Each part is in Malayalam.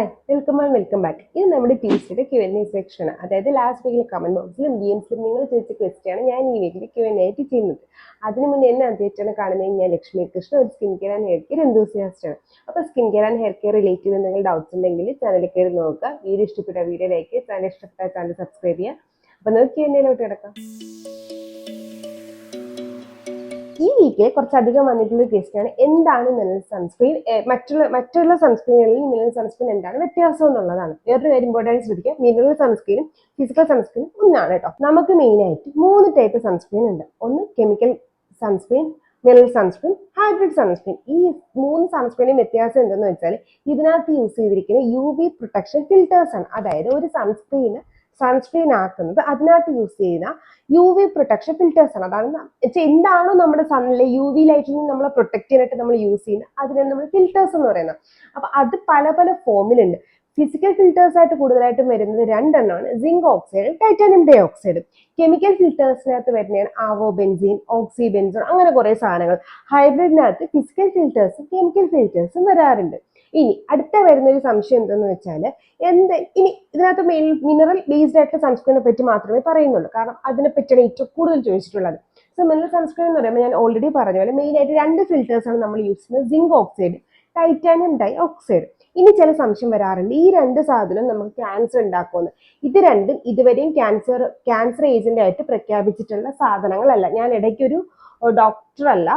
Hi welcome back. ഇത് നമ്മുടെ ടീച്ചറുടെ Q&A സെക്ഷൻ. അതായത് ലാസ്റ്റ് വീക്കിലെ കമന്റ് ബോക്സിലും DMസിലും നിങ്ങൾ ചോദിച്ച ക്വസ്റ്റ്യാണ് ഞാൻ ഈ വീക്കിൽ Q&A ആയിട്ട് ചെയ്യുന്നത്. അതിന് മുന്നേ എന്നെ ആദ്യമായിട്ടാണ് കാണുന്നത്. ഞാൻ ലക്ഷ്മി കൃഷ്ണ, ഒരു skin care and hair care enthusiast ആണ്. അപ്പോൾ skin care and hair care relate ചെയ്ത് എന്തെങ്കിലും ഡൗട്ട്സ് ഉണ്ടെങ്കിൽ ചാനൽ കയറി നോക്കുക. വീഡിയോ ഇഷ്ടപ്പെട്ട വീഡിയോ ലൈക്ക്, ചാനൽ ഇഷ്ടപ്പെട്ട ചാനൽ സബ്സ്ക്രൈബ് ചെയ്യുക. അപ്പോൾ നമുക്ക് Q&Aയിലോട്ട് കിടക്കാം. ഈ വീക്കിൽ കുറച്ചധികം വന്നിട്ടുള്ള ക്വസ്റ്റ്യാണ് എന്താണ് മിനറൽ സൺസ്ക്രീൻ, മറ്റുള്ള സൺസ്ക്രീനുകളിൽ മിനറൽ സൺസ്ക്രീൻ എന്താണ് വ്യത്യാസം എന്നുള്ളതാണ്. വേറൊരു കാര്യം ഇമ്പോർട്ടൻറ്റ് ശ്രദ്ധിക്കുക, മിനറൽ സൺസ്ക്രീനും ഫിസിക്കൽ സൺസ്ക്രീനും ഒന്നാണ് കേട്ടോ. നമുക്ക് മെയിനായിട്ട് 3 ടൈപ്പ് സൺസ്ക്രീൻ ഉണ്ട്. ഒന്ന് chemical sunscreen, mineral sunscreen, hybrid sunscreen. ഈ 3 സൺസ്ക്രീനും വ്യത്യാസം എന്തെന്ന് വെച്ചാൽ ഇതിനകത്ത് യൂസ് ചെയ്തിരിക്കുന്ന UV പ്രൊട്ടക്ഷൻ ഫിൽറ്റേഴ്സ് ആണ്. അതായത് ഒരു സൺസ്ക്രീൻ ആക്കുന്നത് അതിനകത്ത് യൂസ് ചെയ്യുന്ന UV പ്രൊട്ടക്ഷൻ ഫിൽറ്റേഴ്സ് ആണ്. അതാണ് എന്താണോ നമ്മുടെ സണ്ണിലെ UV ലൈറ്റിൽ നിന്ന് നമ്മളെ പ്രൊട്ടക്ട് ചെയ്യാനായിട്ട് നമ്മൾ യൂസ് ചെയ്യുന്നത് അതിനാണ് നമ്മൾ ഫിൽറ്റേഴ്സ് എന്ന് പറയുന്നത്. അപ്പൊ അത് പല പല ഫോമിലുണ്ട്. ഫിസിക്കൽ ഫിൽറ്റേഴ്സ് ആയിട്ട് കൂടുതലായിട്ടും വരുന്നത് 2 എണ്ണമാണ്, സിങ്ക് ഓക്സൈഡും ടൈറ്റാനിയം ഡൈ ഓക്സൈഡും. കെമിക്കൽ ഫിൽറ്റേഴ്സിനകത്ത് വരുന്നതാണ് ആവോബെൻസീൻ, ഓക്സിബെൻസോൺ, അങ്ങനെ കുറെ സാധനങ്ങൾ. ഹൈബ്രിഡിനകത്ത് ഫിസിക്കൽ ഫിൽറ്റേഴ്സും കെമിക്കൽ ഫിൽറ്റേഴ്സും വരാറുണ്ട്. ഇനി അടുത്ത വരുന്ന ഒരു സംശയം എന്തെന്ന് വെച്ചാൽ ഇനി ഇതിനകത്ത് മിനറൽ ബേസ്ഡ് ആയിട്ടുള്ള സൺസ്ക്രീനെ പറ്റി മാത്രമേ പറയുന്നുള്ളൂ, കാരണം അതിനെ പറ്റിയാണ് ഏറ്റവും കൂടുതൽ ചോദിച്ചിട്ടുള്ളത്. സോ മിനറൽ സൺസ്ക്രീൻ എന്ന് പറയുമ്പോൾ ഞാൻ ഓൾറെഡി പറഞ്ഞ പോലെ മെയിൻ ആയിട്ട് 2 ഫിൽറ്റേഴ്സ് ആണ് നമ്മൾ യൂസ് ചെയ്യുന്നത്, zinc oxide, titanium dioxide. ഇനി ചില സംശയം വരാറുണ്ട്, ഈ 2 സാധനം നമുക്ക് ക്യാൻസർ ഉണ്ടാക്കുമെന്ന്. ഇത് രണ്ടും ഇതുവരെയും ക്യാൻസർ ഏജന്റ് ആയിട്ട് പ്രഖ്യാപിച്ചിട്ടുള്ള സാധനങ്ങളല്ല. ഞാൻ ഇടയ്ക്കൊരു ഡോക്ടറല്ല,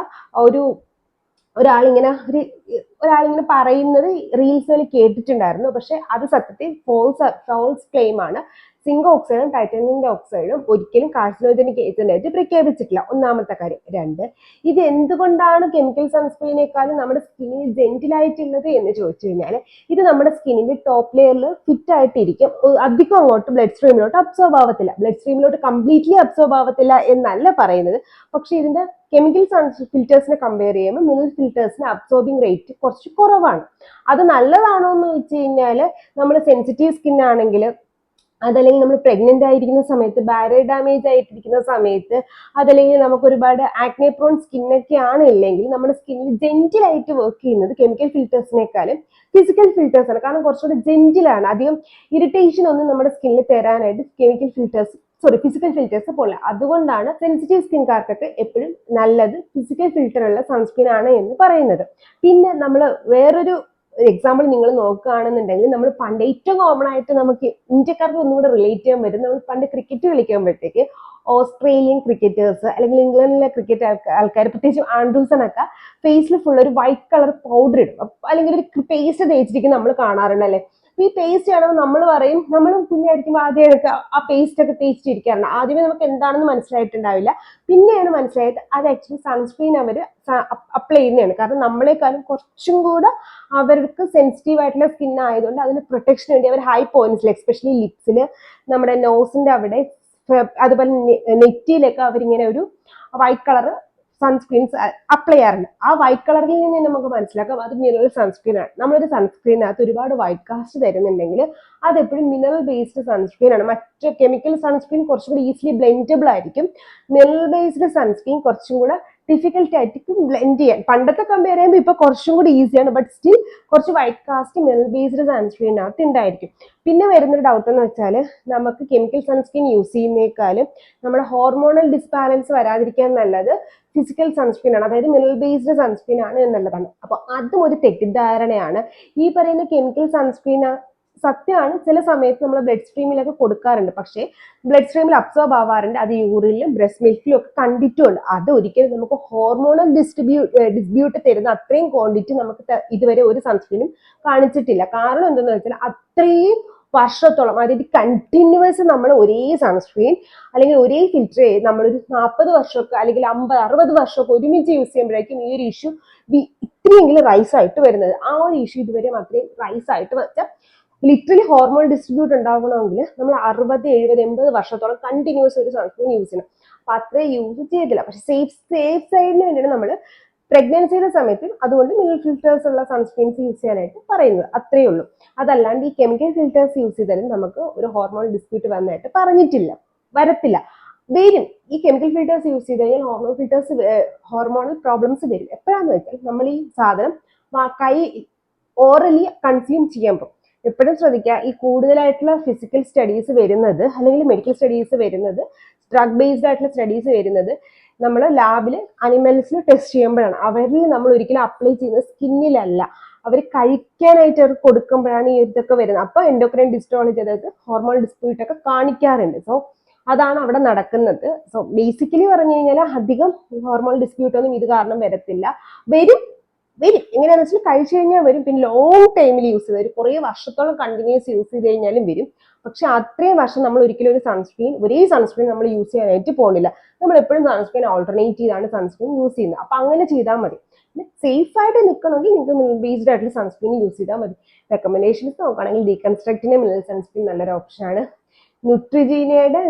ഒരാളിങ്ങനെ പറയുന്നത് റീൽസുകൾ കേട്ടിട്ടുണ്ടായിരുന്നു. പക്ഷെ അത് സത്യത്തിൽ ഫോൾസ് ക്ലെയിം ആണ്. സിങ്ക് ഓക്സൈഡും ടൈറ്റാനിയം ഡൈ ഓക്സൈഡും ഒരിക്കലും കാർസിനോജനിക് ഏജന്റ് ആയിട്ട് പ്രഖ്യാപിച്ചിട്ടില്ല. ഒന്നാമത്തെ കാര്യം. 2, ഇത് എന്തുകൊണ്ടാണ് കെമിക്കൽ സൺസ്ക്രീനേക്കാളും നമ്മുടെ സ്കിന്നിൽ ജെന്റിലായിട്ടുള്ളത് എന്ന് ചോദിച്ചു കഴിഞ്ഞാൽ, ഇത് നമ്മുടെ സ്കിന്നിന്റെ ടോപ്പ് ലെയറിൽ ഫിറ്റ് ആയിട്ടിരിക്കും. അധികം അങ്ങോട്ട് ബ്ലഡ് സ്ട്രീമിലോട്ട് അബ്സോർബ് ആവത്തില്ല. ബ്ലഡ് സ്ട്രീമിലോട്ട് കംപ്ലീറ്റ്ലി അബ്സോർബ് ആവത്തില്ല എന്നല്ല പറയുന്നത്. പക്ഷെ ഇതിന്റെ കെമിക്കൽ ഫിൽറ്റേഴ്സിനെ കമ്പയർ ചെയ്യുമ്പോൾ മിനറൽ ഫിൽറ്റേഴ്സിന് അബ്സോർബിങ് റേറ്റ് കുറച്ച് കുറവാണ്. അത് നല്ലതാണോ എന്ന് വെച്ച് കഴിഞ്ഞാൽ, നമ്മൾ സെൻസിറ്റീവ് സ്കിൻ ആണെങ്കിൽ, അതല്ലെങ്കിൽ നമ്മൾ പ്രഗ്നന്റ് ആയിരിക്കുന്ന സമയത്ത്, ബാരിയർ ഡാമേജ് ആയിട്ടിരിക്കുന്ന സമയത്ത്, അതല്ലെങ്കിൽ നമുക്ക് ഒരുപാട് ആക്നെ പ്രോൺ സ്കിന്നൊക്കെ ആണില്ലെങ്കിൽ നമ്മുടെ സ്കിന്നിൽ ജെന്റിലായിട്ട് വർക്ക് ചെയ്യുന്നത് കെമിക്കൽ ഫിൽറ്റേഴ്സിനേക്കാളും ഫിസിക്കൽ ഫിൽറ്റേഴ്സ് ആണ്. കാരണം കുറച്ചുകൂടി ജെന്റിലാണ്. അധികം ഇറിറ്റേഷൻ ഒന്നും നമ്മുടെ സ്കിന്നിൽ തരാനായിട്ട് ഫിസിക്കൽ ഫിൽറ്റേഴ്സ് പോലെ. അതുകൊണ്ടാണ് സെൻസിറ്റീവ് സ്കിൻകാർക്കൊക്കെ എപ്പോഴും നല്ലത് ഫിസിക്കൽ ഫിൽറ്റർ ഉള്ള സൺസ്ക്രീൻ ആണ് എന്ന് പറയുന്നത്. പിന്നെ നമ്മൾ വേറൊരു എക്സാമ്പിൾ നിങ്ങൾ നോക്കുകയാണെന്നുണ്ടെങ്കിൽ, നമ്മൾ പണ്ട് ഏറ്റവും കോമൺ ആയിട്ട് നമുക്ക് ഇന്ത്യക്കാർക്ക് ഒന്നുകൂടെ റിലേറ്റ് ചെയ്യാൻ പറ്റും. നമ്മൾ പണ്ട് ക്രിക്കറ്റ് കളിക്കുമ്പോഴത്തേക്ക് ഓസ്ട്രേലിയൻ ക്രിക്കറ്റേഴ്സ് അല്ലെങ്കിൽ ഇംഗ്ലണ്ടിലെ ക്രിക്കറ്റ് ആൾക്കാർ, പ്രത്യേകിച്ച് ആൻഡ്രൂസൺ ഒക്കെ ഫേസിൽ ഫുൾ ഒരു വൈറ്റ് കളർ പൗഡർ ഇടും, അല്ലെങ്കിൽ ഒരു പേസ്റ്റ് തേച്ചിരിക്കും നമ്മൾ കാണാറുണ്ട് അല്ലെ. ഈ പേസ്റ്റ് ആണെങ്കിൽ നമ്മൾ പറയും, നമ്മൾ കുഞ്ഞായിരിക്കുമ്പോൾ ആദ്യമൊക്കെ ആ പേസ്റ്റ് ഒക്കെ തേച്ചിട്ടിരിക്കാറുണ്ട്. ആദ്യമേ നമുക്ക് എന്താണെന്ന് മനസ്സിലായിട്ടുണ്ടാവില്ല. പിന്നെയാണ് മനസ്സിലായത് അത് ആക്ച്വലി സൺസ്ക്രീൻ അവർ അപ്ലൈ ചെയ്യുന്നതാണ്. കാരണം നമ്മളെക്കാളും കുറച്ചും കൂടെ അവർക്ക് സെൻസിറ്റീവ് ആയിട്ടുള്ള സ്കിൻ ആയതുകൊണ്ട് അതിന് പ്രൊട്ടക്ഷൻ വേണ്ടി അവർ ഹൈ പോയിന്റ്സിൽ, എസ്പെഷ്യലി ലിപ്സിൽ, നമ്മുടെ നോസിന്റെ അവിടെ, അതുപോലെ നെറ്റിയിലൊക്കെ അവരിങ്ങനെ ഒരു വൈറ്റ് കളർ സൺസ്ക്രീൻസ് അപ്ലൈ ചെയ്യാറുണ്ട്. ആ വൈറ്റ് കളറിൽ നിന്ന് നമുക്ക് മനസ്സിലാക്കാം അത് മിനറൽ സൺസ്ക്രീൻ ആണ്. നമ്മളൊരു സൺസ്ക്രീനകത്ത് ഒരുപാട് വൈറ്റ് കാസ്റ്റ് തരുന്നുണ്ടെങ്കിൽ അതെപ്പോഴും മിനറൽ ബേസ്ഡ് സൺസ്ക്രീൻ ആണ്. മറ്റ് കെമിക്കൽ സൺസ്ക്രീൻ കുറച്ചും കൂടി ഈസിലി ബ്ലെൻഡബിൾ ആയിരിക്കും. മിനറൽ ബേസ്ഡ് സൺസ്ക്രീൻ കുറച്ചും കൂടെ ഡിഫിക്കൽട്ട് ആയിരിക്കും ബ്ലെൻഡ് ചെയ്യാൻ. പണ്ടത്തെ കമ്പയർ ചെയ്യുമ്പോൾ ഇപ്പൊ കുറച്ചും കൂടി ഈസിയാണ്. ബട്ട് സ്റ്റിൽ കുറച്ച് വൈറ്റ് കാസ്റ്റ് മിനറൽ ബേസ്ഡ് സൺസ്ക്രീനകത്ത് ഉണ്ടായിരിക്കും. പിന്നെ വരുന്നൊരു ഡൗട്ട് എന്ന് വെച്ചാൽ, നമുക്ക് കെമിക്കൽ സൺസ്ക്രീൻ യൂസ് ചെയ്യുന്നേക്കാളും നമ്മുടെ ഹോർമോണൽ ഡിസ്ബാലൻസ് വരാതിരിക്കാൻ നല്ലത് ഫിസിക്കൽ സൺസ്ക്രീൻ ആണ്, അതായത് മിനറൽ ബേസ്ഡ് സൺസ്ക്രീൻ ആണ് എന്നുള്ളതാണ്. അപ്പൊ അതും ഒരു തെറ്റിദ്ധാരണയാണ്. ഈ പറയുന്ന കെമിക്കൽ സൺസ്ക്രീൻ സത്യമാണ്, ചില സമയത്ത് നമ്മൾ ബ്ലഡ് സ്ട്രീമിലൊക്കെ കൊടുക്കാറുണ്ട്. പക്ഷേ ബ്ലഡ് സ്ട്രീമിൽ അബ്സോർബ് ആവാറുണ്ട്. അത് യൂറിനിലും ബ്രസ്റ്റ് മിൽക്കിലും ഒക്കെ കണ്ടിട്ടുമുണ്ട്. അത് ഒരിക്കലും നമുക്ക് ഹോർമോണൽ ഡിസ്ബ്യൂട്ട് തരുന്ന അത്രയും ക്വാണ്ടിറ്റി നമുക്ക് ഇതുവരെ ഒരു സൺസ്ക്രീനും കാണിച്ചിട്ടില്ല. കാരണം എന്തെന്ന് വെച്ചാൽ അത്രയും വർഷത്തോളം, അതായത് കണ്ടിന്യൂസ് നമ്മൾ ഒരേ സൺസ്ക്രീൻ അല്ലെങ്കിൽ ഒരേ ഫിൽറ്റർ നമ്മളൊരു 40 വർഷമൊക്കെ അല്ലെങ്കിൽ 50-60 വർഷമൊക്കെ ഒരുമിച്ച് യൂസ് ചെയ്യുമ്പോഴേക്കും ഈ ഒരു ഇഷ്യൂ ഇത്രയെങ്കിലും റൈസ് ആയിട്ട് വരുന്നത്. ആ ഒരു ഇഷ്യൂ ഇതുവരെ അത്രയും റൈസ് ആയിട്ട് വെച്ചാൽ ലിറ്ററലി ഹോർമോൺ ഡിസ്ട്രിബ്യൂട്ട് ഉണ്ടാകണമെങ്കിൽ നമ്മൾ 60, 70, 80 വർഷത്തോളം കണ്ടിന്യൂസ് ഒരു സൺസ്ക്രീൻ യൂസ് ചെയ്യണം. അപ്പൊ അത്രയും യൂസ് ചെയ്തില്ല. പക്ഷെ സേഫ് സൈഡിന് വേണ്ടിയാണ് നമ്മൾ പ്രഗ്നൻസിയുടെ സമയത്ത് അതുകൊണ്ട് മിനറൽ ഫിൽറ്റേഴ്സ് ഉള്ള സൺസ്ക്രീൻസ് യൂസ് ചെയ്യാനായിട്ട് പറയുന്നത്. അത്രയേ ഉള്ളൂ. അതല്ലാണ്ട് ഈ കെമിക്കൽ ഫിൽറ്റേഴ്സ് യൂസ് ചെയ്താലും നമുക്ക് ഒരു ഹോർമോൺ ഡിസ്പ്യൂട്ട് വന്നായിട്ട് വരത്തില്ല. വരും. ഈ കെമിക്കൽ ഫിൽറ്റേഴ്സ് യൂസ് ചെയ്ത് കഴിഞ്ഞാൽ ഹോർമോണൽ പ്രോബ്ലംസ് വരും. എപ്പോഴാന്ന് വെച്ചാൽ നമ്മൾ ഈ സാധനം ഓറലി കൺസ്യൂം ചെയ്യുമ്പോൾ, എപ്പോഴും ശ്രദ്ധിക്കുക, ഈ കൂടുതലായിട്ടുള്ള ഫിസിക്കൽ സ്റ്റഡീസ് വരുന്നത് അല്ലെങ്കിൽ മെഡിക്കൽ സ്റ്റഡീസ് വരുന്നത്, ഡ്രഗ് ബേസ്ഡ് ആയിട്ടുള്ള സ്റ്റഡീസ് വരുന്നത് നമ്മൾ ലാബിൽ അനിമൽസിൽ ടെസ്റ്റ് ചെയ്യുമ്പോഴാണ്. അവരിൽ നമ്മൾ ഒരിക്കലും അപ്ലൈ ചെയ്യുന്നത് സ്കിന്നിലല്ല, അവർ കഴിക്കാനായിട്ട് അവർ കൊടുക്കുമ്പോഴാണ് ഈ ഇതൊക്കെ വരുന്നത്. അപ്പൊ എൻഡോക്രൈൻ ഡിസ്റ്റോളജി, അതായത് ഹോർമോൺ ഡിസ്പ്യൂട്ട് ഒക്കെ കാണിക്കാറുണ്ട്. സോ അതാണ് അവിടെ നടക്കുന്നത്. സോ ബേസിക്കലി പറഞ്ഞു കഴിഞ്ഞാൽ അധികം ഹോർമോൺ ഡിസ്പ്യൂട്ട് ഒന്നും ഇത് കാരണം വരത്തില്ല. വരും എങ്ങനെയാണെന്ന് വെച്ചാൽ കഴിച്ചു കഴിഞ്ഞാൽ വരും, പിന്നെ ലോങ് ടൈമിൽ യൂസ് ചെയ്ത് കുറേ വർഷത്തോളം കണ്ടിന്യൂസ് യൂസ് ചെയ്ത് കഴിഞ്ഞാലും വരും. പക്ഷെ അത്രയും വർഷം നമ്മൾ ഒരിക്കലും ഒരേ സൺസ്ക്രീൻ നമ്മൾ യൂസ് ചെയ്യാനായിട്ട് പോകുന്നില്ല. നമ്മൾ എപ്പോഴും സൺസ്ക്രീൻ ഓൾട്ടർനേറ്റ് ചെയ്താണ് സൺസ്ക്രീൻ യൂസ് ചെയ്യുന്നത്. അപ്പൊ അങ്ങനെ ചെയ്താൽ മതി. സേഫ് ആയിട്ട് നിൽക്കണമെങ്കിൽ നിങ്ങൾക്ക് മിനറൽ ബേസ്ഡ് ആയിട്ടുള്ള സൺസ്ക്രീൻ യൂസ് ചെയ്താൽ മതി. റെക്കമെൻഡേഷൻസ് നോക്കുകയാണെങ്കിൽ ഡീകൺസ്ട്രക്റ്റിന്റെ മിനറൽ സൺസ്ക്രീൻ നല്ലൊരു ഓപ്ഷനാണ്. ന്യൂട്രിജീനിയയുടെ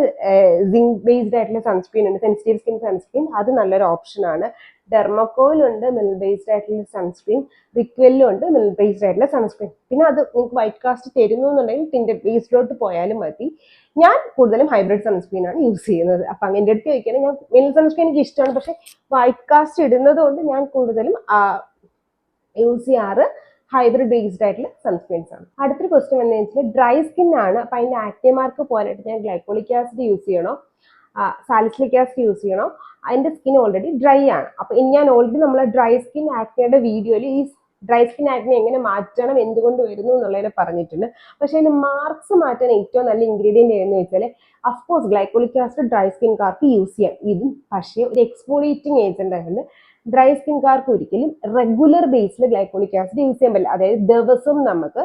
സിങ്ക് ബേസ്ഡ് ആയിട്ടുള്ള സൺസ്ക്രീൻ ഉണ്ട്, സെൻസിറ്റീവ് സ്കിൻ സൺസ്ക്രീൻ, അത് നല്ലൊരു ഓപ്ഷനാണ്. ഡെർമക്കോയിലുണ്ട് മിനറൽ ബേസ്ഡ് ആയിട്ടുള്ള സൺസ്ക്രീൻ, റിക്വെല്ലും ഉണ്ട് മിനറൽ ബേസ്ഡ് ആയിട്ടുള്ള സൺസ്ക്രീൻ. പിന്നെ അത് നിങ്ങൾക്ക് വൈറ്റ് കാസ്റ്റ് തരുന്നു എന്നുണ്ടെങ്കിൽ ടിൻഡർ ബേസ്ഡിലോട്ട് പോയാലും മതി. ഞാൻ കൂടുതലും ഹൈബ്രിഡ് സൺസ്ക്രീൻ ആണ് യൂസ് ചെയ്യുന്നത്. അപ്പൊ അങ്ങനെ അടുത്ത് ചോദിക്കുകയാണെങ്കിൽ ഞാൻ മിനറൽ സൺസ്ക്രീൻ എനിക്ക് ഇഷ്ടമാണ്, പക്ഷെ വൈറ്റ് കാസ്റ്റ് ഇടുന്നത് കൊണ്ട് ഞാൻ കൂടുതലും യൂസ് ചെയ്യാറ് ഹൈബ്രിഡ് ബേസ്ഡ് ആയിട്ടുള്ള സൺസ്ക്രീൻസ് ആണ്. അടുത്തൊരു ക്വസ്റ്റ്യൻ എന്ന് വെച്ചാൽ ഡ്രൈ സ്കിൻ ആണ്, അപ്പൊ അതിന്റെ ആക്നെ മാർക്ക് പോകാനായിട്ട് ഞാൻ ഗ്ലൈക്കോളിക് ആസിഡ് യൂസ് ചെയ്യണോ സാലിസിലിക് ആസിഡ് യൂസ് ചെയ്യണോ? അതിന്റെ സ്കിൻ ഓൾറെഡി ഡ്രൈ ആണ്. അപ്പൊ ഞാൻ ഓൾറെഡി നമ്മളെ ഡ്രൈ സ്കിൻ ആക്നയുടെ വീഡിയോയിൽ ഈ ഡ്രൈ സ്കിൻ ആക്നെ എങ്ങനെ മാറ്റണം, എന്തുകൊണ്ട് വരുന്നു എന്നുള്ളതിനെ പറഞ്ഞിട്ടുണ്ട്. പക്ഷെ അതിന് മാർക്സ് മാറ്റാൻ ഏറ്റവും നല്ല ഇൻഗ്രീഡിയന്റ് ഏതെന്ന് വെച്ചാൽ അഫ്കോഴ്സ് ഗ്ലൈക്കോളിക് ആസിഡ് ഡ്രൈ സ്കിൻകാർക്ക് യൂസ് ചെയ്യാം. ഇതും പക്ഷേ ഒരു എക്സ്ഫോളിയേറ്റിംഗ് ഏജന്റ് ആയതുകൊണ്ട് ഡ്രൈ സ്കിൻകാർക്ക് ഒരിക്കലും റെഗുലർ ബേസിൽ ഗ്ലൈക്കോളിക് ആസിഡ് യൂസ് ചെയ്യാൻ പറ്റില്ല. അതായത് ദിവസം നമുക്ക്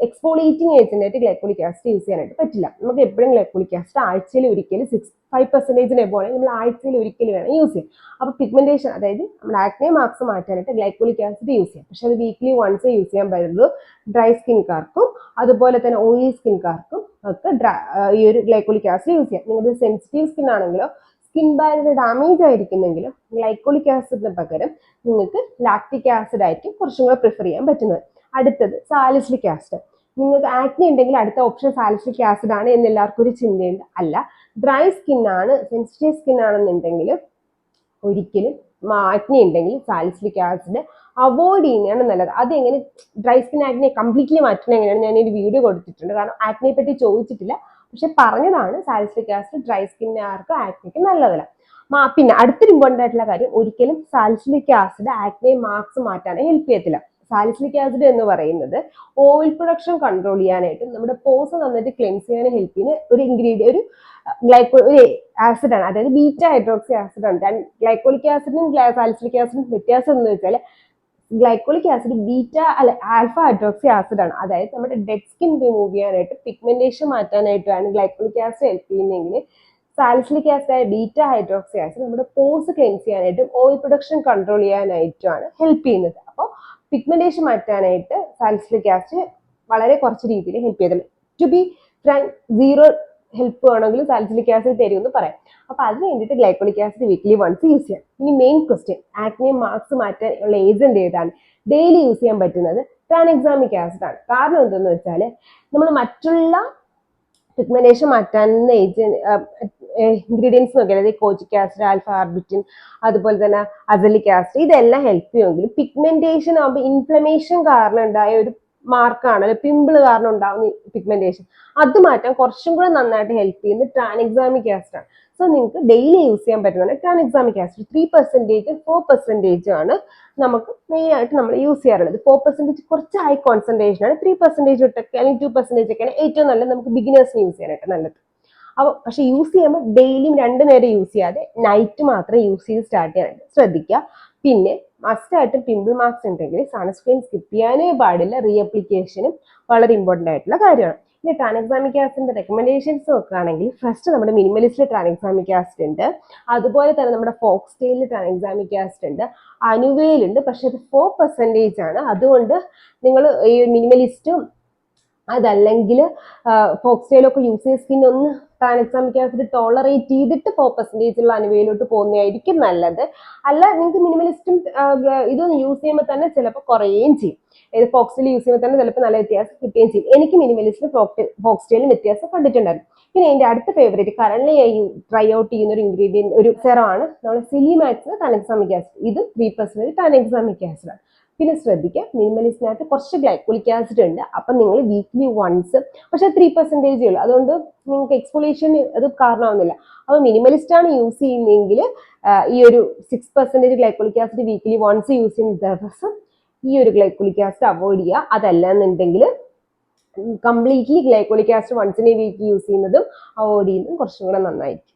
എക്സ്ഫോളിയേറ്റിംഗ് ഏജന്റ് ആയിട്ട് ഗ്ലൈക്കോളിക് ആസിഡ് യൂസ് ചെയ്യാനായിട്ട് പറ്റില്ല. നമുക്ക് എപ്പോഴും ഗ്ലൈക്കോളിക് ആസിഡ് ആഴ്ചയിൽ ഒരിക്കലും 5% എബോവ് നമ്മൾ ആഴ്ചയിൽ ഒരിക്കലും വേണം യൂസ് ചെയ്യാം. അപ്പൊ പിഗ്മെന്റേഷൻ, അതായത് നമ്മുടെ ആക്നെ മാർക്സ് മാറ്റാനായിട്ട് ഗ്ലൈക്കോളിക് ആസിഡ് യൂസ് ചെയ്യാം. പക്ഷെ അത് വീക്ക്ലി വൺസ് യൂസ് ചെയ്യാൻ പറ്റുള്ളൂ. ഡ്രൈ സ്കിൻകാർക്കും അതുപോലെ തന്നെ ഓയിലി സ്കിൻകാർക്കും ഒക്കെ ഈ ഒരു ഗ്ലൈക്കോളിക് ആസിഡ് യൂസ് ചെയ്യാം. നിങ്ങളുടെ സെൻസിറ്റീവ് സ്കിൻ ആണെങ്കിലോ സ്കിൻ ബാരിയർ ഡാമേജ് ആയിരിക്കുന്നെങ്കിലും ഗ്ലൈക്കോളിക് ആസിഡിന് പകരം നിങ്ങൾക്ക് ലാക്റ്റിക് ആസിഡ് ആയിരിക്കും കുറച്ചും കൂടെ പ്രിഫർ ചെയ്യാൻ പറ്റുന്നത്. അടുത്തത് സാലിസിലിക് ആസിഡ്. നിങ്ങൾക്ക് ആക്നെ ഉണ്ടെങ്കിൽ അടുത്ത ഓപ്ഷൻ സാലിസിലിക് ആസിഡ് ആണ് എന്ന് എല്ലാവർക്കും ഒരു ചിന്തയുണ്ട്. അല്ല, ഡ്രൈ സ്കിൻ ആണ്, സെൻസിറ്റീവ് സ്കിൻ ആണെന്നുണ്ടെങ്കിൽ ഒരിക്കലും ആക്നെ ഉണ്ടെങ്കിൽ സാലിസിലിക് ആസിഡ് അവോയ്ഡ് ചെയ്യുന്നതാണ് നല്ലത്. അതെങ്ങനെ ഡ്രൈ സ്കിൻ ആക്നെ കംപ്ലീറ്റ്ലി മാറ്റുന്നത് എങ്ങനെയാണ് ഞാനൊരു വീഡിയോ കൊടുത്തിട്ടുണ്ട്. കാരണം ആക്നെ പറ്റി ചോദിച്ചിട്ടില്ല, പക്ഷെ പറഞ്ഞതാണ് സാലിസിലിക് ആസിഡ് ഡ്രൈ സ്കിന്നുകാർക്ക് ആക്നെക്ക് നല്ലതല്ല. പിന്നെ അടുത്തൊരു ഇമ്പോർട്ടൻ്റ് ആയിട്ടുള്ള കാര്യം, ഒരിക്കലും സാലിസിലിക് ആസിഡ് ആക്നെ മാർക്സ് മാറ്റാനേ ഹെൽപ്പ് ചെയ്യത്തില്ല. സാലിസിലിക് ആസിഡ് എന്ന് പറയുന്നത് ഓയിൽ പ്രൊഡക്ഷൻ കൺട്രോൾ ചെയ്യാനായിട്ട് നമ്മുടെ പോസ് നന്നായിട്ട് ക്ലെൻസ് ചെയ്യാൻ ഹെൽപ്പ് ചെയ്യുന്ന ഒരു ഇൻഗ്രീഡിയന്റ്, ഒരു ആസിഡ് ആണ്. അതായത് ബീറ്റ ഹൈഡ്രോക്സി ആസിഡ് ആണ്. ഗ്ലൈക്കോളിക് ആസിഡിനും സാലിസിലിക് ആസിഡിനും വ്യത്യാസം എന്ന് വെച്ചാൽ glycolic acid alpha hydroxy acid ആണ്. അതായത് നമ്മുടെ ഡെഡ് സ്കിൻ റിമൂവ് ചെയ്യാനായിട്ട് പിഗ്മെന്റേഷൻ മാറ്റാനായിട്ടാണ് ഗ്ലൈക്കോളിക് ആസിഡ് ഹെൽപ്പ് ചെയ്യുന്നതെങ്കിൽ സാലിസിലിക് ആസിഡ് ആയ ബീറ്റ ഹൈഡ്രോക്സി ആസിഡ് നമ്മുടെ പോസ് ക്ലെൻസ് ചെയ്യാനായിട്ടും ഓയിൽ പ്രൊഡക്ഷൻ കൺട്രോൾ ചെയ്യാനായിട്ടുമാണ് ഹെൽപ്പ് ചെയ്യുന്നത്. അപ്പോൾ പിഗ്മെന്റേഷൻ മാറ്റാനായിട്ട് സാലിസിലിക് ആസിഡ് വളരെ കുറച്ച് രീതിയിൽ ഹെൽപ്പ് ചെയ്തിട്ടുണ്ട്. To be frank, zero help വേണമെങ്കിൽ സാലിസിലിക് ആസിഡ് തരുമെന്ന് പറയാം. അപ്പൊ അതിന് വേണ്ടിയിട്ട് glycolic acid weekly once use ചെയ്യാം. ഇനി മെയിൻ ക്വസ്റ്റ്യൻ, ആക്നെ മാർക്സ് മാറ്റാൻ ഉള്ള ഏജന്റ് ഏതാണ്? ഡെയിലി യൂസ് ചെയ്യാൻ പറ്റുന്നത് ട്രാൻഎക്സാമിക് ആസിഡ് ആണ്. കാരണം എന്തെന്ന് വെച്ചാൽ നമ്മൾ മറ്റുള്ള പിഗ്മെന്റേഷൻ മാറ്റാനുള്ള ഇൻഗ്രീഡിയൻസ് നോക്കിയാൽ, അതായത് കോജിക് ആസിഡ്, ആൽഫ ആർബിറ്റിൻ, അതുപോലെ തന്നെ അസലിക് ആസിഡ്, ഇതെല്ലാം ഹെൽപ്പ് ചെയ്യുമെങ്കിലും പിഗ്മെന്റേഷൻ ആകുമ്പോൾ ഇൻഫ്ലമേഷൻ കാരണം ഉണ്ടായ ഒരു മാർക്കാണ്, അല്ലെ പിമ്പിൾ കാരണം ഉണ്ടാകുന്ന പിഗ്മെന്റേഷൻ, അത് മാറ്റാൻ കുറച്ചും കൂടെ നന്നായിട്ട് ഹെൽപ്പ് ചെയ്യുന്നത് ട്രാൻഎക്സാമിക് ആസിഡ് ആണ്. സോ നിങ്ങൾക്ക് ഡെയിലി യൂസ് ചെയ്യാൻ പറ്റുന്നത് ട്രാൻഎക്സാമിക് ആസിഡ് 3%, 4% ആണ് നമുക്ക് മെയിൻ ആയിട്ട് നമ്മൾ യൂസ് ചെയ്യാറുള്ളത്. 4% കുറച്ച് ഹൈ കോൺസെൻട്രേഷൻ ആണ്. 3% ഇട്ടൊക്കെ അല്ലെങ്കിൽ 2% ഒക്കെയാണ് ഏറ്റവും നല്ലത് നമുക്ക് ബിഗിനേഴ്സിന് യൂസ് ചെയ്യാനായിട്ട് നല്ലത്. അപ്പോൾ പക്ഷെ യൂസ് ചെയ്യുമ്പോൾ ഡെയിലിയും 2 നേരം യൂസ് ചെയ്യാതെ നൈറ്റ് മാത്രം യൂസ് ചെയ്ത് സ്റ്റാർട്ട് ചെയ്യാനായിട്ട് ശ്രദ്ധിക്കുക. പിന്നെ മസ്റ്റ് ആയിട്ടും പിമ്പിൾ മാർക്സ് ഉണ്ടെങ്കിൽ സൺസ്ക്രീൻ സ്കിപ്പ് ചെയ്യാനേ പാടില്ല. റീഅപ്ലിക്കേഷനും വളരെ ഇമ്പോർട്ടൻ്റ് ആയിട്ടുള്ള കാര്യമാണ്. ഇനി ട്രാൻഎക്സാമിക് ആസിഡിന്റെ റെക്കമെൻഡേഷൻസ് നോക്കുകയാണെങ്കിൽ ഫസ്റ്റ് നമ്മുടെ മിനിമലിസ്റ്റിൽ ട്രാൻഎക്സാമിക് ആസിഡ് ഉണ്ട്, അതുപോലെ തന്നെ നമ്മുടെ ഫോക്സ്റ്റെയിലിൽ ട്രാൻഎക്സാമിക് ആസിഡ് ഉണ്ട്, അനുവേലുണ്ട്. പക്ഷെ അത് 4% ആണ്. അതുകൊണ്ട് നിങ്ങൾ ഈ മിനിമലിസ്റ്റും അതല്ലെങ്കിൽ ഫോക്സ്റ്റെയിലൊക്കെ യൂസ് ചെയ്ത സ്കിൻ ഒന്ന് ട്രാൻഎക്സാമിക് ആസിഡ് ടോളറേറ്റ് ചെയ്തിട്ട് 4% ഉള്ള അനുവയിലോട്ട് പോകുന്നതായിരിക്കും നല്ലത്. അല്ല, നിങ്ങൾക്ക് മിനിമലിസ്റ്റും ഇതൊന്നും യൂസ് ചെയ്യുമ്പോൾ തന്നെ ചിലപ്പോൾ കുറയുകയും ചെയ്യും. ഫോക്സ്റ്റെയിൽ യൂസ് ചെയ്യുമ്പോൾ തന്നെ ചിലപ്പോൾ നല്ല വ്യത്യാസം കിട്ടുകയും ചെയ്യും. എനിക്ക് മിനിമലിസ്റ്റും ഫോക്സ്റ്റെയിലും വ്യത്യാസം കണ്ടിട്ടുണ്ടായിരുന്നു. പിന്നെ എൻ്റെ അടുത്ത ഫേവറേറ്റ് കറന്റ് ട്രൈ ഔട്ട് ചെയ്യുന്ന ഒരു ഇൻഗ്രീഡിയൻറ്റ്, ഒരു സെറമാണ് നമ്മുടെ സിലിമാക്സ് ട്രാൻഎക്സാമിക് ആസിഡ്. ഇത് 3% ട്രാൻഎക്സാമിക് ആസിഡ് ആണ്. പിന്നെ ശ്രദ്ധിക്കുക, മിനിമലിസ്റ്റിനകത്ത് കുറച്ച് ഗ്ലൈക്കോളിക് ആസിഡ് ഉണ്ട്. അപ്പം നിങ്ങൾ വീക്ക്ലി വൺസ്, പക്ഷെ 3% ഉള്ളൂ, അതുകൊണ്ട് നിങ്ങൾക്ക് എക്സ്ഫോളിയേഷൻ അത് കാരണമാവുന്നില്ല. അപ്പോൾ മിനിമലിസ്റ്റ് ആണ് യൂസ് ചെയ്യുന്നതെങ്കിൽ ഈ ഒരു 6% glycolic acid weekly once use ചെയ്യുന്ന ദിവസം ഈ ഒരു ഗ്ലൈക്കോളിക് ആസിഡ് അവോയ്ഡ് ചെയ്യുക. അതല്ല എന്നുണ്ടെങ്കിൽ കംപ്ലീറ്റ്ലി ഗ്ലൈക്കോളിക് ആസിഡ് വൺസിനെ വീക്ക് യൂസ് ചെയ്യുന്നതും അവോയ്ഡ് ചെയ്യുന്നതും കുറച്ചും കൂടെ നന്നായിരിക്കും.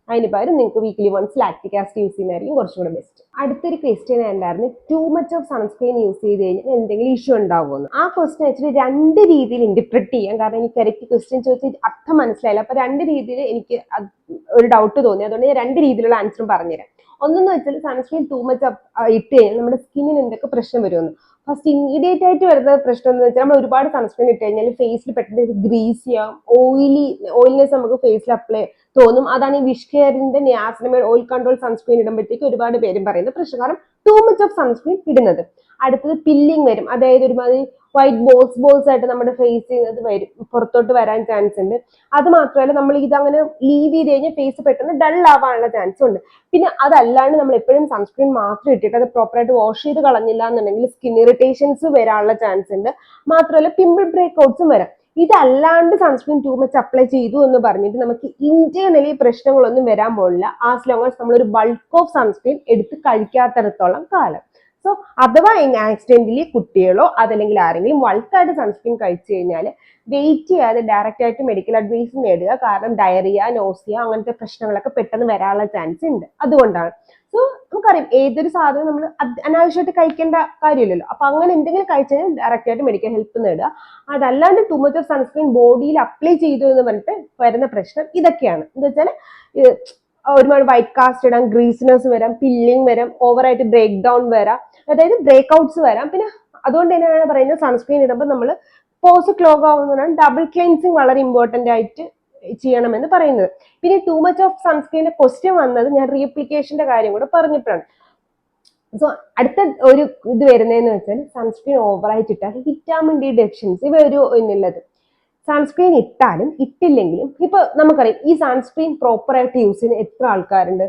അതിന് പകരം നിങ്ങൾക്ക് weekly once lactic acid use ചെയ്യുന്നതായിരിക്കും കുറച്ചും കൂടെ ബെസ്റ്റ്. അടുത്തൊരു ക്വസ്റ്റ്യൻ ഉണ്ടായിരുന്നു, too much of sunscreen use ചെയ്ത് കഴിഞ്ഞാൽ എന്തെങ്കിലും ഇഷ്യൂ ഉണ്ടാവുമെന്ന്. ആ ക്വസ്റ്റ്യൻ വെച്ചിട്ട് രണ്ട് രീതിയിൽ ഇന്റർപ്രറ്റ് ചെയ്യാം, കാരണം എനിക്ക് കറക്റ്റ് ക്വസ്റ്റ്യൻ ചോദിച്ചാൽ അർത്ഥം മനസ്സിലായില്ല. അപ്പൊ രണ്ട് രീതിയിൽ എനിക്ക് ഒരു ഡൗട്ട് തോന്നി, അതുകൊണ്ട് ഞാൻ രണ്ട് രീതിയിലുള്ള ആൻസറും പറഞ്ഞുതരാം. ഒന്നെന്ന് വെച്ചാൽ സൺസ്ക്രീൻ ടു മച്ച് ഇട്ട് കഴിഞ്ഞാൽ നമ്മുടെ സ്കിന്നിന് എന്തൊക്കെ പ്രശ്നം വരുമെന്ന്. ഫസ്റ്റ് ഇമ്മീഡിയറ്റ് ആയിട്ട് വരുന്ന പ്രശ്നം എന്ന് വെച്ചാൽ നമ്മൾ ഒരുപാട് സൺസ്ക്രീൻ ഇട്ട് കഴിഞ്ഞാൽ ഫേസിൽ പെട്ടെന്ന് ഗ്രീസ് ചെയ്യാം, ഓയിൽനെസ് നമുക്ക് ഫേസിൽ അപ്ലൈ തോന്നും. അതാണ് ഈ വിഷ് കെയറിന്റെ നിയാസിനമൈഡ് ഓയിൽ കൺട്രോൾ സൺസ്ക്രീൻ ഇടുമ്പോഴത്തേക്ക് ഒരുപാട് പേരും പറയുന്നത് പ്രശ്നം, കാരണം ടു മച്ച് ഓഫ് സൺസ്ക്രീൻ ഇടുന്നത്. അടുത്തത് പില്ലിങ് വരും, അതായത് ഒരുമാതിരി വൈറ്റ് ബോൾസ് ആയിട്ട് നമ്മുടെ ഫേസിൽ അത് വരും, പുറത്തോട്ട് വരാൻ ചാൻസ് ഉണ്ട്. അത് മാത്രമല്ല നമ്മൾ ഇതങ്ങനെ ലീവ് ചെയ്ത് കഴിഞ്ഞാൽ ഫേസ് പെട്ടെന്ന് ഡൾ ആവാനുള്ള ചാൻസ് ഉണ്ട്. പിന്നെ അതല്ലാണ്ട് നമ്മൾ എപ്പോഴും സൺസ്ക്രീൻ മാത്രം ഇട്ടിട്ട് അത് പ്രോപ്പറായിട്ട് വാഷ് ചെയ്ത് കളഞ്ഞില്ല എന്നുണ്ടെങ്കിൽ സ്കിൻ ഇറിറ്റേഷൻസ് വരാനുള്ള ചാൻസ് ഉണ്ട്. മാത്രമല്ല പിമ്പിൾ ബ്രേക്ക് ഔട്ട്സും വരാം. ഇതല്ലാണ്ട് സൺസ്ക്രീൻ ടു മച്ച് അപ്ലൈ ചെയ്തു എന്ന് പറഞ്ഞിട്ട് നമുക്ക് ഇന്റേണലി പ്രശ്നങ്ങളൊന്നും വരാൻ പോകില്ല, ആസ് ലോങ് ആസ് നമ്മളൊരു ബൾക്ക് ഓഫ് സൺസ്ക്രീൻ എടുത്ത് കഴിക്കാത്തിടത്തോളം കാലം. സോ അഥവാ ആക്സിഡന്റലി കുട്ടികളോ അതല്ലെങ്കിൽ ആരെങ്കിലും വൾക്കായിട്ട് സൺസ്ക്രീൻ കഴിച്ചു കഴിഞ്ഞാൽ വെയിറ്റ് ചെയ്യാതെ ഡയറക്റ്റ് ആയിട്ട് മെഡിക്കൽ അഡ്വൈസ് നേടുക, കാരണം ഡയറിയ, നോസിയ അങ്ങനത്തെ പ്രശ്നങ്ങളൊക്കെ പെട്ടെന്ന് വരാനുള്ള ചാൻസ് ഉണ്ട്. അതുകൊണ്ടാണ്. സോ നമുക്കറിയാം ഏതൊരു സാധനം നമ്മൾ അനാവശ്യമായിട്ട് കഴിക്കേണ്ട കാര്യമില്ലല്ലോ. അപ്പൊ അങ്ങനെ എന്തെങ്കിലും കഴിച്ചു കഴിഞ്ഞാൽ ഡയറക്റ്റ് ആയിട്ട് മെഡിക്കൽ ഹെൽപ്പ് നേടുക. അതല്ലാണ്ട് ടു മച്ച് ഓഫ് സൺസ്ക്രീൻ ബോഡിയിൽ അപ്ലൈ ചെയ്തു എന്ന് പറഞ്ഞിട്ട് വരുന്ന പ്രശ്നം ഇതൊക്കെയാണ്. എന്താ വെച്ചാൽ ഒരുപാട് വൈറ്റ് കാസ്റ്റ് ഇടാം, ഗ്രീസിനെസ് വരാം, പില്ലിങ് വരാം, ഓവറായിട്ട് ബ്രേക്ക് ഡൗൺ വരാം, അതായത് ബ്രേക്ക് ഔട്ട്സ് വരാം. പിന്നെ അതുകൊണ്ട് തന്നെയാണ് പറയുന്നത് സൺസ്ക്രീൻ ഇടുമ്പോൾ നമ്മൾ പോസ് ക്ലോഗ് ആവുന്നതാണ്, ഡബിൾ ക്ലെൻസിങ് വളരെ ഇമ്പോർട്ടന്റ് ആയിട്ട് ചെയ്യണമെന്ന് പറയുന്നത്. പിന്നെ ടു മച്ച് ഓഫ് സൺസ്ക്രീന്റെ ക്വസ്റ്റ്യൻ വന്നത് ഞാൻ റീഅപ്ലിക്കേഷന്റെ കാര്യം കൂടെ പറഞ്ഞിട്ടാണ്. സോ അടുത്ത ഒരു ഇത് വരുന്നതെന്ന് വെച്ചാൽ സൺസ്ക്രീൻ ഓവറായിട്ട് ഇട്ടാൽ വിറ്റാമിൻ ഡി ഡെഫിഷ്യൻസി വരും എന്നുള്ളത്. സൺസ്ക്രീൻ ഇട്ടാലും ഇട്ടില്ലെങ്കിലും ഇപ്പൊ നമുക്കറിയാം ഈ സൺസ്ക്രീൻ പ്രോപ്പർ ആയിട്ട് യൂസ് ചെയ്യുന്ന എത്ര ആൾക്കാരുണ്ട്.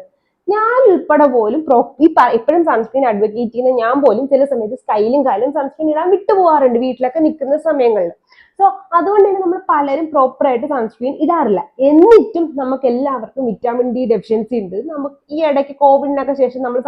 ഞാൻ ഉൾപ്പെടെ പോലും എപ്പോഴും സൺസ്ക്രീൻ അഡ്വക്കേറ്റ് ചെയ്യുന്ന ഞാൻ പോലും ചില സമയത്ത് സ്റ്റൈലും കാര്യം സൺസ്ക്രീൻ ഇടാൻ വിട്ടുപോകാറുണ്ട് വീട്ടിലൊക്കെ നിൽക്കുന്ന സമയങ്ങളിൽ. സോ അതുകൊണ്ട് തന്നെ നമ്മൾ പലരും പ്രോപ്പർ ആയിട്ട് സൺസ്ക്രീൻ ഇടാറില്ല. എന്നിട്ടും നമുക്ക് എല്ലാവർക്കും വിറ്റാമിൻ ഡി ഡെഫിഷ്യൻസി ഉണ്ട്. നമുക്ക് ഈ ഇടയ്ക്ക് കോവിഡിനൊക്കെ ശേഷം നമ്മൾ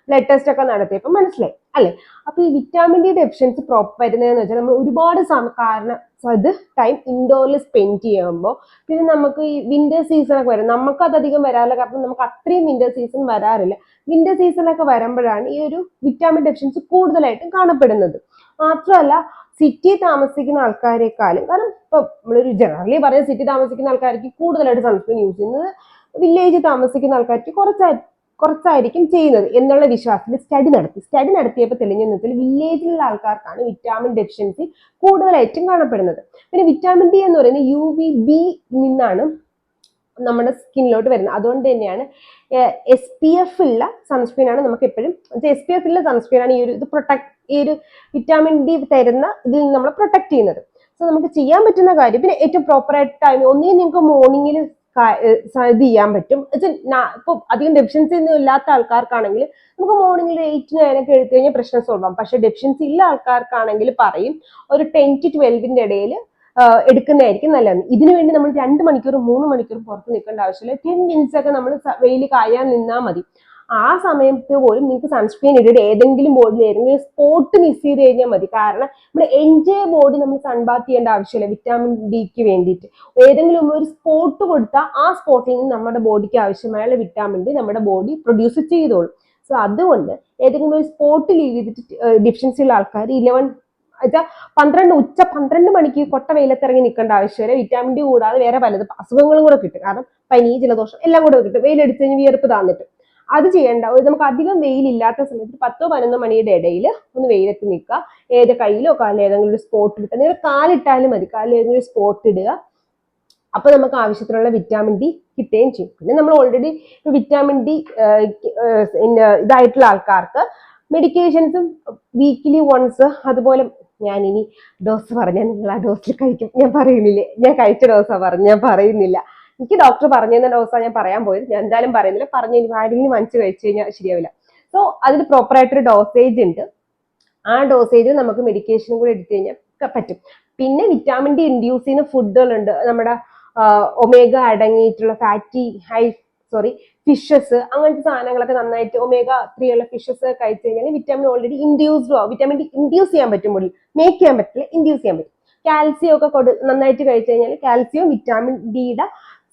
ബ്ലഡ് ടെസ്റ്റ് ഒക്കെ നടത്തിയപ്പോൾ മനസ്സിലായി അല്ലെ. അപ്പൊ ഈ വിറ്റാമിൻ ഡി ഡെഫിഷ്യൻസി പ്രോപ്പർ വരുന്നതെന്ന് വെച്ചാൽ നമ്മൾ ഒരുപാട് കാരണം അത് ടൈം ഇൻഡോറിൽ സ്പെൻഡ് ചെയ്യുമ്പോൾ, പിന്നെ നമുക്ക് ഈ വിന്റർ സീസൺ ഒക്കെ വരും, നമുക്ക് അതധികം വരാറില്ല, കാരണം നമുക്ക് അത്രയും വിന്റർ സീസൺ വരാറില്ല. വിന്റർ സീസണൊക്കെ വരുമ്പോഴാണ് ഈ ഒരു വിറ്റാമിൻ ഡെഫിഷ്യൻസി കൂടുതലായിട്ടും കാണപ്പെടുന്നത്. മാത്രമല്ല സിറ്റി താമസിക്കുന്ന ആൾക്കാരെക്കാളും, കാരണം ഇപ്പൊ നമ്മളൊരു ജനറലി പറയുന്ന സിറ്റി താമസിക്കുന്ന ആൾക്കാർക്ക് കൂടുതലായിട്ട് സൺസ്ക്രീൻ യൂസ് ചെയ്യുന്നത് വില്ലേജ് താമസിക്കുന്ന ആൾക്കാർക്ക് കുറച്ചായിരിക്കും ചെയ്യുന്നത് എന്നുള്ള വിശ്വാസത്തിൽ സ്റ്റഡി നടത്തിയപ്പോൾ തെളിഞ്ഞെന്ന് വെച്ചാൽ വില്ലേജിലുള്ള ആൾക്കാർക്കാണ് വിറ്റാമിൻ ഡെഫിഷ്യൻസി കൂടുതലായിട്ടും കാണപ്പെടുന്നത്. പിന്നെ വിറ്റാമിൻ ഡി എന്ന് പറയുന്നത് UVB നിന്നാണ് നമ്മുടെ സ്കിന്നിലോട്ട് വരുന്നത്. അതുകൊണ്ട് തന്നെയാണ് SPF ഉള്ള സൺസ്ക്രീൻ ആണ് നമുക്ക് എപ്പോഴും, SPF ഉള്ള സൺസ്ക്രീൻ ആണ് ഈ ഒരു വിറ്റാമിൻ ഡി തരുന്ന ഇതിൽ നിന്ന് നമ്മളെ പ്രൊട്ടക്ട് ചെയ്യുന്നത്. സോ നമുക്ക് ചെയ്യാൻ പറ്റുന്ന കാര്യം, പിന്നെ ഏറ്റവും പ്രോപ്പർ ആയിട്ട് ടൈം ഒന്നും നിങ്ങൾക്ക് മോർണിംഗിൽ ഇത് ചെയ്യാൻ പറ്റും. ഇപ്പൊ അധികം ഡെഫിഷ്യൻസി ഒന്നും ഇല്ലാത്ത ആൾക്കാർക്കാണെങ്കിൽ നമുക്ക് മോർണിംഗിൽ 8 to 9 ഒക്കെ എടുത്തു കഴിഞ്ഞാൽ പ്രശ്നം സോൾവ് ആവും. പക്ഷെ ഡെഫിഷ്യൻസി ഉള്ള ആൾക്കാർക്കാണെങ്കിൽ പറയും ഒരു 10 to 12 ഇടയിൽ എടുക്കുന്നതായിരിക്കും നല്ലത്. ഇതിനു വേണ്ടി നമ്മൾ 2 മണിക്കൂർ 3 മണിക്കൂർ പുറത്ത് നിൽക്കേണ്ട ആവശ്യമില്ല. 10 മിനിറ്റ്സ് ഒക്കെ നമ്മൾ വെയിൽ കായാൻ നിന്നാൽ മതി. ആ സമയത്ത് പോലും നിങ്ങൾക്ക് സൺസ്ക്രീൻ ഇട്ടിട്ട് ഏതെങ്കിലും ബോഡിയിൽ ഏതെങ്കിലും സ്പോട്ട് മിസ് ചെയ്ത് കഴിഞ്ഞാൽ മതി. കാരണം നമ്മുടെ എൻ്റെ ബോഡി നമ്മൾ സൺബാത്ത് ചെയ്യേണ്ട ആവശ്യമില്ല വിറ്റാമിൻ ഡിക്ക് വേണ്ടിയിട്ട്. ഏതെങ്കിലും ഒരു സ്പോട്ട് കൊടുത്താൽ ആ സ്പോട്ടിൽ നിന്ന് നമ്മുടെ ബോഡിക്ക് ആവശ്യമായുള്ള വിറ്റാമിൻ ഡി നമ്മുടെ ബോഡി പ്രൊഡ്യൂസ് ചെയ്തോളും. സോ അതുകൊണ്ട് ഏതെങ്കിലും ഒരു സ്പോട്ട് ലീവ് ചെയ്തിട്ട് ഡെഫിഷ്യൻസി ഉള്ള ആൾക്കാർ 12 മണിക്ക് കൊട്ട വെയിലത്തിറങ്ങി നിൽക്കേണ്ട ആവശ്യമില്ല. വിറ്റാമിൻ ഡി കൂടാതെ വേറെ പലതും അസുഖങ്ങളും കൂടെ കിട്ടും. കാരണം പനി, ജലദോഷം എല്ലാം കൂടെ കിട്ടും വെയിലെടുത്ത് കഴിഞ്ഞ് വിയർപ്പ് താന്നിട്ട്. അത് ചെയ്യേണ്ട. നമുക്ക് അധികം വെയിലില്ലാത്ത സമയത്ത് 10-11 മണിയുടെ ഇടയിൽ ഒന്ന് വെയിലത്ത് നിൽക്കുക. ഏത് കയ്യിലോ കാലിലോ ഏതെങ്കിലും ഒരു സ്പോട്ട് ഇട്ട്, നിങ്ങൾ കാലിട്ടാലും മതി, കാലിൽ ഏതെങ്കിലും ഒരു സ്പോട്ട് ഇടുക. അപ്പൊ നമുക്ക് ആവശ്യത്തിനുള്ള വിറ്റാമിൻ ഡി കിട്ടുകയും ചെയ്യും. പിന്നെ നമ്മൾ ഓൾറെഡി വിറ്റാമിൻ ഡി ഇതായിട്ടുള്ള ആൾക്കാർക്ക് മെഡിക്കേഷൻസും വീക്കിലി വൺസ്, അതുപോലെ ഞാൻ ഇനി ഡോസ് പറഞ്ഞാൽ നിങ്ങൾ ആ ഡോസിൽ കഴിക്കും. ഞാൻ പറയുന്നില്ലേ, ഞാൻ കഴിച്ച ഡോസാ പറഞ്ഞു, ഞാൻ പറയുന്നില്ല. എനിക്ക് ഡോക്ടർ പറഞ്ഞു തന്ന ഡോസാണ് ഞാൻ പറയാൻ പോയത്. ഞാൻ എന്തായാലും പറയുന്നില്ല. ആരെങ്കിലും മനസ്സ് കഴിച്ചു കഴിഞ്ഞാൽ ശരിയാവില്ല. സോ അതിന് പ്രോപ്പർ ആയിട്ടൊരു ഡോസേജ് ഉണ്ട്. ആ ഡോസേജിൽ നമുക്ക് മെഡിക്കേഷനും കൂടെ എടുത്തു കഴിഞ്ഞാൽ പറ്റും. പിന്നെ വിറ്റാമിൻ ഡി ഇൻഡ്യൂസ് ചെയ്യുന്ന ഫുഡുകളുണ്ട്, നമ്മുടെ ഒമേഗ അടങ്ങിയിട്ടുള്ള ഫിഷസ്, അങ്ങനത്തെ സാധനങ്ങളൊക്കെ നന്നായിട്ട് ഒമേഗ 3 ഉള്ള ഫിഷസ് കഴിച്ചു കഴിഞ്ഞാൽ വിറ്റാമിൻ ഓൾറെഡി ഇൻഡ്യൂസ്ഡ് ആവും. വിറ്റാമിൻ ഡി ഇൻഡ്യൂസ് ചെയ്യാൻ പറ്റും, ബോഡി മേക്ക് ചെയ്യാൻ പറ്റില്ല, ഇൻഡ്യൂസ് ചെയ്യാൻ പറ്റും. കാൽസ്യം ഒക്കെ നന്നായിട്ട് കഴിച്ചു കഴിഞ്ഞാൽ കാൽസ്യം വിറ്റാമിൻ ഡിയുടെ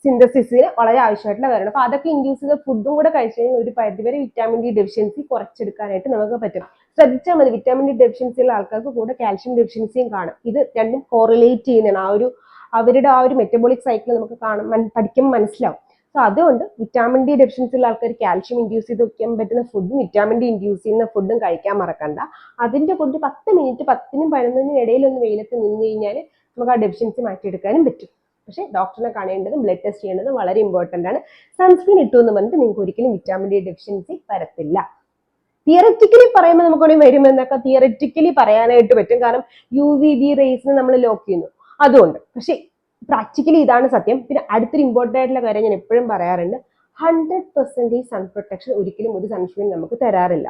സിന്തസിസിന് വളരെ ആവശ്യമായിട്ടുള്ള കാര്യമാണ്. അപ്പൊ അതൊക്കെ ഇൻഡ്യൂസ് ചെയ്ത ഫുഡും കൂടെ കഴിച്ചു കഴിഞ്ഞാൽ ഒരു പരിധിവരെ വിറ്റാമിൻ ഡി ഡെഫിഷ്യൻസി കുറച്ചെടുക്കാനായിട്ട് നമുക്ക് പറ്റും. ശ്രദ്ധിച്ചാൽ മതി, വിറ്റാമിൻ ഡി ഡെഫിഷ്യൻസി ഉള്ള ആൾക്കാർക്ക് കൂടെ കാൽഷ്യം ഡെഫിഷ്യൻസിയും കാണും. ഇത് രണ്ടും കോറിലേറ്റ് ചെയ്യുന്നതാണ്. അവരുടെ ആ ഒരു മെറ്റബോളിക് സൈക്കിൾ നമുക്ക് പഠിക്കുമ്പോൾ മനസ്സിലാവും. സോ അതുകൊണ്ട് വിറ്റാമിൻ ഡി ഡെഫിഷ്യൻസി ഉള്ള ആൾക്കാർ കാൽഷ്യം ഇൻഡ്യൂസ് ചെയ്ത് വെക്കാൻ പറ്റുന്ന ഫുഡും വിറ്റാമിൻ ഡി ഇൻഡ്യൂസ് ചെയ്യുന്ന ഫുഡും കഴിക്കാൻ മറക്കണ്ട. അതിന്റെ കൂടി 10 മിനിറ്റ് 10നും 11നും ഇടയിൽ ഒന്ന് വെയിലത്ത് നിന്ന് കഴിഞ്ഞാൽ നമുക്ക് ആ ഡെഫിഷ്യൻസി മാറ്റിയെടുക്കാനും പറ്റും. പക്ഷേ ഡോക്ടറിനെ കാണേണ്ടതും ബ്ലഡ് ടെസ്റ്റ് ചെയ്യേണ്ടതും വളരെ ഇമ്പോർട്ടൻ്റ് ആണ്. സൺസ്ക്രീൻ ഇട്ടു എന്ന് പറഞ്ഞിട്ട് നിങ്ങൾക്ക് ഒരിക്കലും വിറ്റാമിൻ ഡി ഡെഫിഷ്യൻസി വരത്തില്ല. തിയററ്റിക്കലി പറയുമ്പോൾ നമുക്ക് വരുമെന്നൊക്കെ തിയററ്റിക്കലി പറയാനായിട്ട് പറ്റും, കാരണം UVB റേസിനെ നമ്മൾ ലോക്ക് ചെയ്യുന്നു അതുകൊണ്ട്. പക്ഷെ പ്രാക്ടിക്കലി ഇതാണ് സത്യം. പിന്നെ അടുത്തൊരു ഇമ്പോർട്ടൻ്റ് ആയിട്ടുള്ള കാര്യം ഞാൻ എപ്പോഴും പറയാറുണ്ട്, 100% സൺ പ്രൊട്ടക്ഷൻ ഒരിക്കലും ഒരു സൺസ്ക്രീൻ നമുക്ക് തരാറില്ല.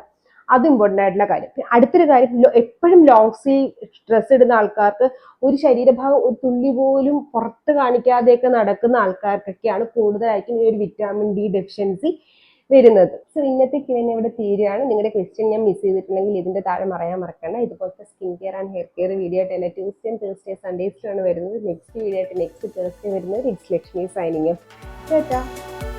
അത് ഇമ്പോർട്ടൻ്റ് ആയിട്ടുള്ള കാര്യം. പിന്നെ അടുത്തൊരു കാര്യം, എപ്പോഴും ലോങ് സ്ലീവ് ഡ്രസ്സ് ഇടുന്ന ആൾക്കാർക്ക് ഒരു ശരീരഭാഗം ഒരു തുള്ളി പോലും പുറത്ത് കാണിക്കാതെയൊക്കെ നടക്കുന്ന ആൾക്കാർക്കൊക്കെയാണ് കൂടുതലായിട്ടും ഈ ഒരു വിറ്റാമിൻ ഡി ഡെഫിഷ്യൻസി വരുന്നത്. സോ ഇന്നത്തെ Q&A ഇവിടെ തീരുകയാണ്. നിങ്ങളുടെ ക്വസ്റ്റ്യൻ ഞാൻ മിസ് ചെയ്തിട്ടുണ്ടെങ്കിൽ ഇതിന്റെ താഴെ മറക്കണ്ട. ഇതുപോലത്തെ skin care and hair care video ആയിട്ട് എല്ലാ ട്യൂസ്ഡേ, തേഴ്സ്ഡേ, സൺഡേസിലാണ് വരുന്നത്. നെക്സ്റ്റ് വീഡിയോ ആയിട്ട് നെക്സ്റ്റ് തേഴ്സ്ഡേ വരുന്നത്. It's Lakshmi signing off.